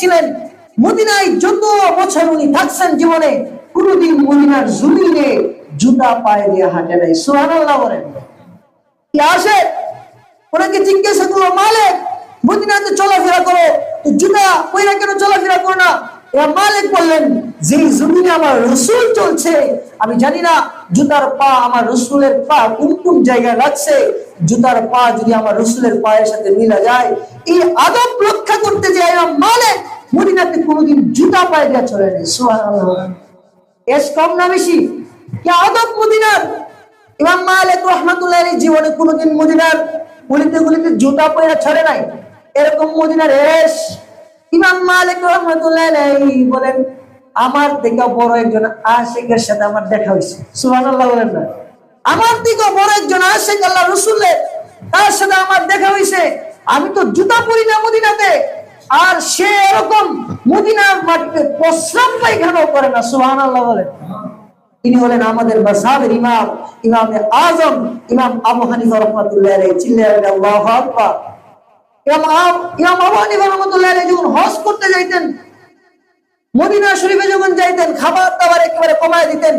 ছিলেন, মদিনায় যত বছর উনি থাকছেন জীবনে কোনদিন মদিনার জমিনে জুতা পায়ে দিয়ে হাঁটে নাই। সুবহানাল্লাহ বলেন। কি আসে ওনাকে জিজ্ঞাসা করলো, মালিক মদিনাতে চলাফেরা করো, তো জুতা পয়রা কেন চলাফেরা করো না? মালিক বললেন, যে জমিনে আমার রসুল চলছে, আমি জানি না জুতার পা আমার রসুলের পা কোন কোন জায়গায় লাগছে। জুতার পা যদি আমার রসুলের পায়ের সাথে মিলা যায়, এই আদব রক্ষা করতে যে মালিক মদিনাতে কোনোদিন জুতা পায়ে দিয়ে চলে নেই। সুবহানাল্লাহ। এস কম না বেশি? কি আদব মদিনার! ইমাম মালিক রাহমাতুল্লাহ আলাইহি জীবনে কোনোদিন মদিনার গলিতে গলিতে জুতা পয়রা ছড়ে নাই। এরকম মদিনার এস ইমাম মালিক রাহমাতুল্লাহ আলাইহি বলেন, আমার থেকে বড় একজন আশিকের সাথে আমার দেখা হয়েছে। সুবহানাল্লাহ বলেন না? আমার থেকে বড় একজন আশিক আল্লাহ রাসূলের, তার সাথে আমার দেখা হয়েছে। আমি তো জুতা পরি না মদিনাতে, আর সে এরকম মদিনার মাটিতে প্রস্রাব পায়খানা করে না। সুবহানাল্লাহ বলেন। তিনি হলেন আমাদের মাযহাবের ইমাম, ইমামে আযম, ইমাম আবু হানিফা রাহমাতুল্লাহ আলাইহি। চিল্লায়া আল্লাহু আকবার। ইমাম আবু হানিফা রাহমাতুল্লাহ আলাইহি যখন হজ করতে যাইতেন, মদিনা শরীফে যখন যাইতেন, খাবার দাবার একেবারে কমায় দিতেন,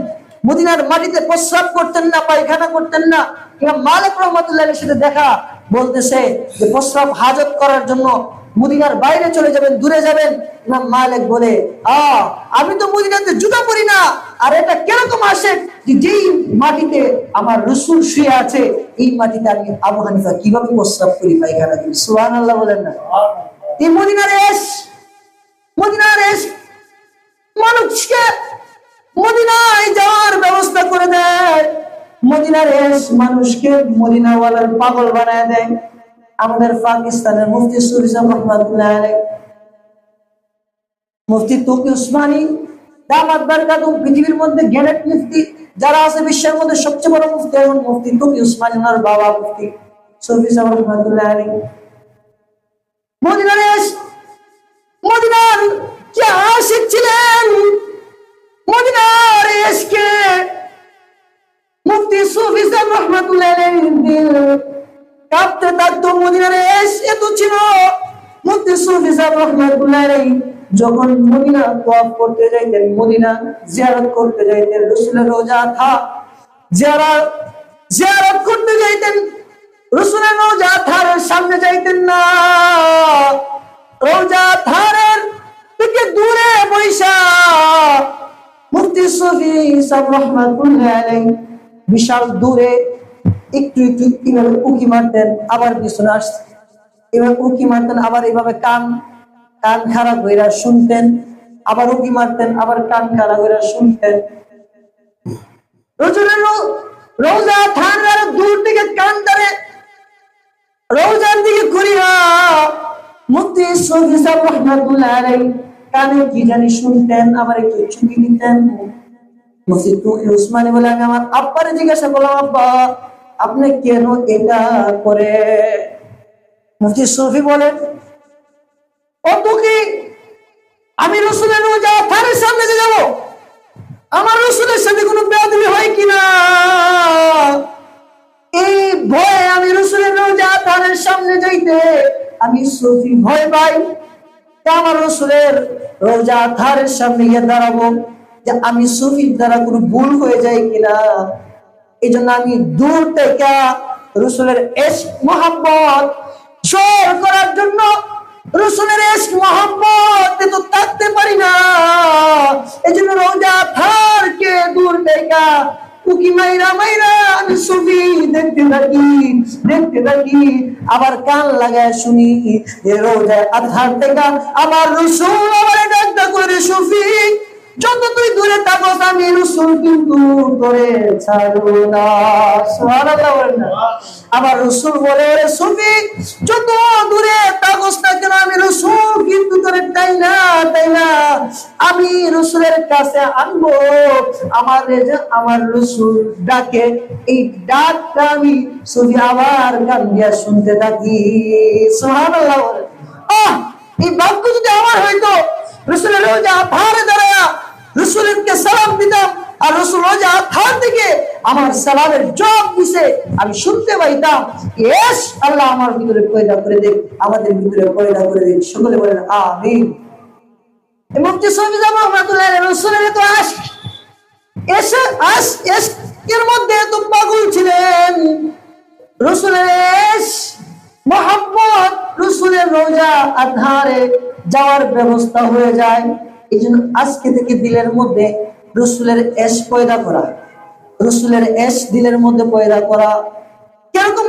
মদিনার মাটিতে প্রস্রাব করতেন না, পায়খানা করতেন না। ইমাম মালিক রাহমাতুল্লাহ আলাইহির সাথে দেখা, বলতেছে যে প্রস্রাব হাজত করার জন্য মদিনার বাইরে চলে যাবেন, দূরে যাবেন। ইমাম মালিক বলে, আমি তো মদিনাতে জুতা পরি না, আর এটা কিরকম আসে যে যেই মাটিতে আমার রাসূল শুয়ে আছে, এই মাটিতে আমি আবু হানিফা কিভাবে প্রস্রাব করি, পায়খানা করি? সুবহানাল্লাহ বলেন না? এই মদিনার এস মানুষকে মদিনায় যাওয়ার ব্যবস্থা করে দেয়। মদিনার এস মানুষকে মদিনাওয়ালার পাগল বানায় দেয়। আমাদের পাকিস্তানের মুফতি সুফি সাহেব রাহমাতুল্লাহ আলাইহি, মুফতি তকি উসমানী দামাত বারকাতুহু, পৃথিবীর মধ্যে গ্রেট মুফতি যারা আছে, বিশ্বের মধ্যে সবচেয়ে বড় মুফতি এখন মুফতি তকি উসমানী, ওনার বাবা মুফতি সুফি সাহেব রাহমাতুল্লাহ আলাইহি। মদিনার কি আশিক ছিলেন! মদিনার এশকে মুফতি সুফি সাহেব রাহমাতুল্লাহ আলাইহি দিল কাঁপতে থাকতো। মদিনার এশ এত ছিল, মুফতি সুফি সাহেব রাহমাতুল্লাহ আলাইহি যখন মদিনা তওয়াফ করতে যাইতেন, মদিনা জিয়ারত করতে যাইতেন, রাসূলের রওজা থা জিয়ারত করতে যাইতেন, রাসূলের রওজা থারের সামনে যাইতেন না, রওজা থারের থেকে দূরে বৈশা মুফতি সুফি সাহেব রাহমাতুল্লাহ আলাইহি বিশাল দূরে একটু একটু কিভাবে উকি মারতেন, আবার পিছনে আসতেন, এভাবে উকি মারতেন, আবার এইভাবে কান খাড়া কইরা শুনতেন, আবার উকি মারতেন, আবার কান খাড়া কইরা শুনতেন। রাসূলের রওজা থানের দূর থেকে কান ধরে রওজার দিকে ঘুরিয়া মুফতি সুফি সাহেব রাহমাতুল্লাহ আলাইহি কানে কি জানি শুনতেন, আবার একটু চুকি দিতেন। মুফতি তকি উসমানী বলে, আমি আমার আব্বারে জিজ্ঞাসা করলাম, আব্বা আপনি কেন এটা করে? মুফতি সুফি বলেন, ও তকি, আমি রাসূলের রওজা থারের সামনে যাব, আমার রাসূলের সাথে কোনো বেয়াদবি হয় কিনা, এই ভয়ে আমি রাসূলের রওজা থারের সামনে যাইতে আমি সুফি ভয় পাই। আমার রাসূলের রওজা থারের সামনে গিয়ে দাঁড়াবো, যে আমি সুফির দ্বারা কোনো ভুল হয়ে যায় কিনা। এই জন্য আমি দূর থেকে রাসূলের ইশক মুহাব্বত শোর করার জন্য, রাসূলের ইশক মুহাব্বত তো থাকতে পারি না, এই জন্য রওজা থারকে দূর থেকে উকি মাইরা আমি সুফি দেখতে থাকি, আবার কান লাগায় শুনি যে রওজা আধার থেকে আমার রাসূল আমার ডাকটা করে, সুফি যত তুই দূরে থাকস আমি রাসূল কিন্তু তোরে ছাড়ব না। সুবহানাল্লাহ বলেন না? আবার রাসূল বলে, সুফি যত দূরে থাকস না কেন আমি রাসূল কিন্তু তোরে তাই না আমি রাসূলের কাছে আনবো। আমার রাসূল ডাকে, এই ডাকটা আমি সুফি আবার কান দিয়া শুনতে থাকি। সুবহানাল্লাহ বলেন। এই বাক্য যদি আমার হইতো, রাসূলের রওজা ধারে দাঁড়ায়া রাসূলকে সালাম দিতাম, আর রাসূল রওজা থার থেকে আমার সালামের জবাব দিছে, আমি শুনতে পাইতাম। ইয়েস, আল্লাহ আমার ভিতরে পয়দা করে দেন, আমাদের ভিতরে পয়দা করে দেন। সকলে বলেন আমিন। মুফতি শফি সাহেব রহমাতুল্লাহ আলাইহি রাসূলের এত আশক, এর মধ্যে এত পাগল ছিলেন, রাসূলের মোহাম্মদ, রাসূলের রওজা আধারে যাওয়ার ব্যবস্থা হয়ে যায়। এই জন্য আজকে থেকে দিলের মধ্যে রাসূলের এশ পয়দা করা, রাসূলের এশ দিলের মধ্যে পয়দা করা। কিরকম